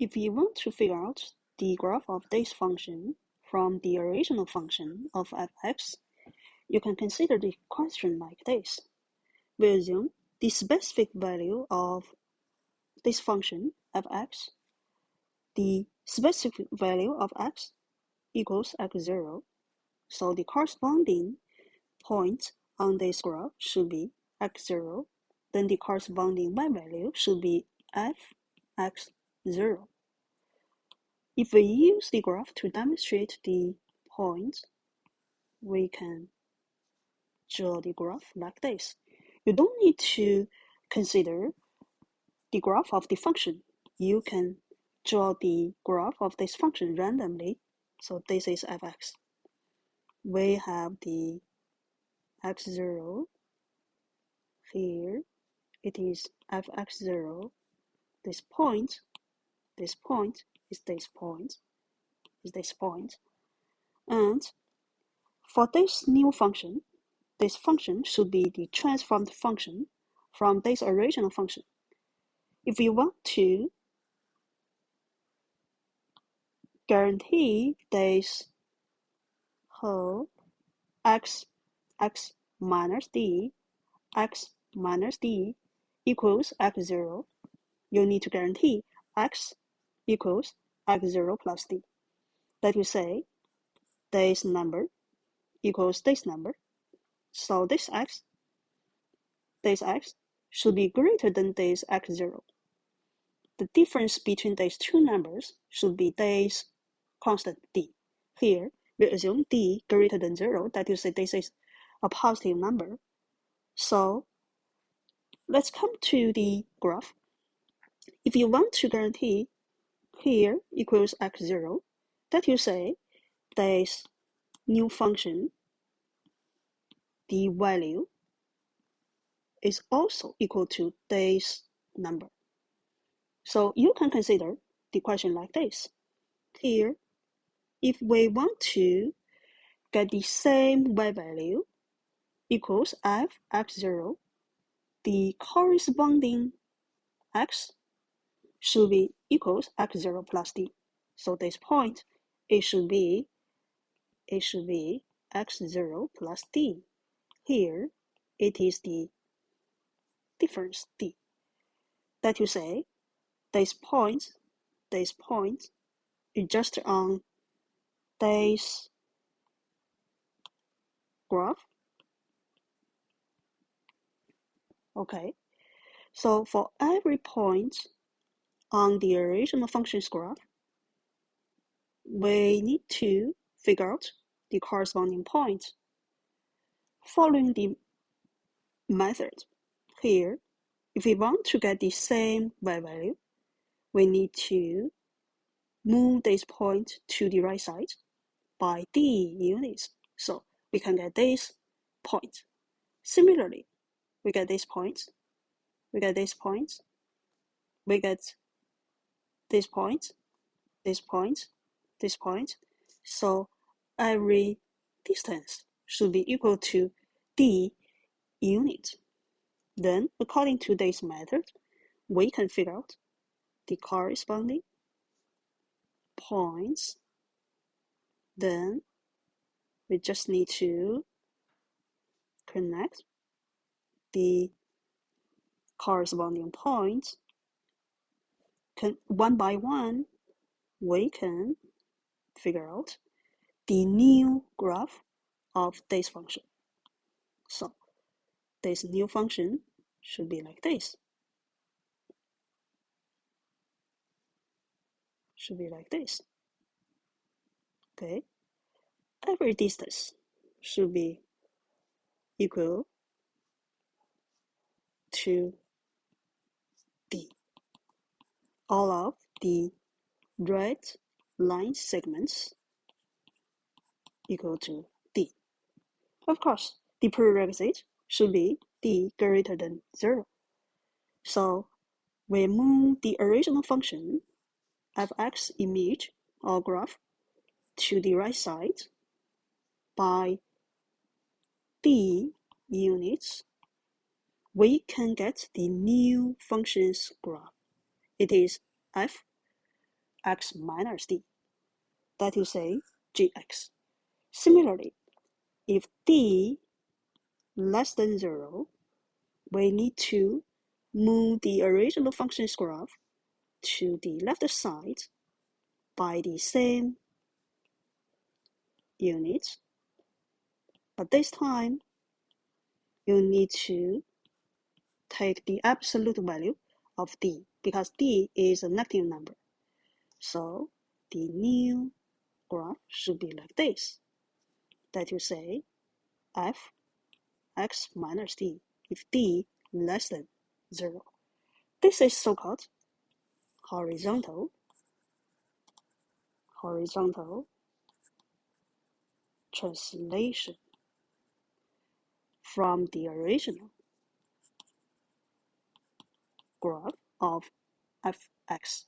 If you want to figure out the graph of this function from the original function of f(x), you can consider the question like this. We assume the specific value of this function f(x), the specific value of x equals x0, so the corresponding point on this graph should be x0, then the corresponding y value should be fx0. If we use the graph to demonstrate the points, we can draw the graph like this. You don't need to consider the graph of the function. You can draw the graph of this function randomly. So this is fx. We have the x0 here. It is fx0. This point is this point. And for this new function, this function should be the transformed function from this original function. If we want to guarantee this whole x minus d equals x0, you need to guarantee x equals x0 plus d. That will say this number equals this number. So this x should be greater than this x0. The difference between these two numbers should be this constant d. Here, we assume d greater than 0, that is, this is a positive number. So let's come to the graph. If you want to guarantee here equals x0, that you say this new function, the value is also equal to this number. So you can consider the question like this. Here, if we want to get the same y value equals fx0, the corresponding x should be equals x0 plus d. So this point, it should be x0 plus d. Here, it is the difference d. That you say, this point is just on this graph. Okay, so for every point on the original function's graph, we need to figure out the corresponding point. Following the method here, if we want to get the same y value, we need to move this point to the right side by d units. So we can get this point. Similarly, we get this point, we get this point, we get this point, this point, this point. So every distance should be equal to d unit. Then, according to this method, we can figure out the corresponding points. Then we just need to connect the corresponding points. One by one, we can figure out the new graph of this function. So this new function should be like this. Okay, every distance should be equal to d. All of the red line segments equal to d. Of course, the prerequisite should be d greater than 0. So we move the original function fx image or graph to the right side by d units. We can get the new function's graph. It is f x minus d, that will say gx. Similarly, if d less than 0, we need to move the original function's graph to the left side by the same units, but this time you need to take the absolute value of d because d is a negative number. So the new graph should be like this, that you say f x minus d if d less than 0. This is so-called horizontal translation from the original graph of fx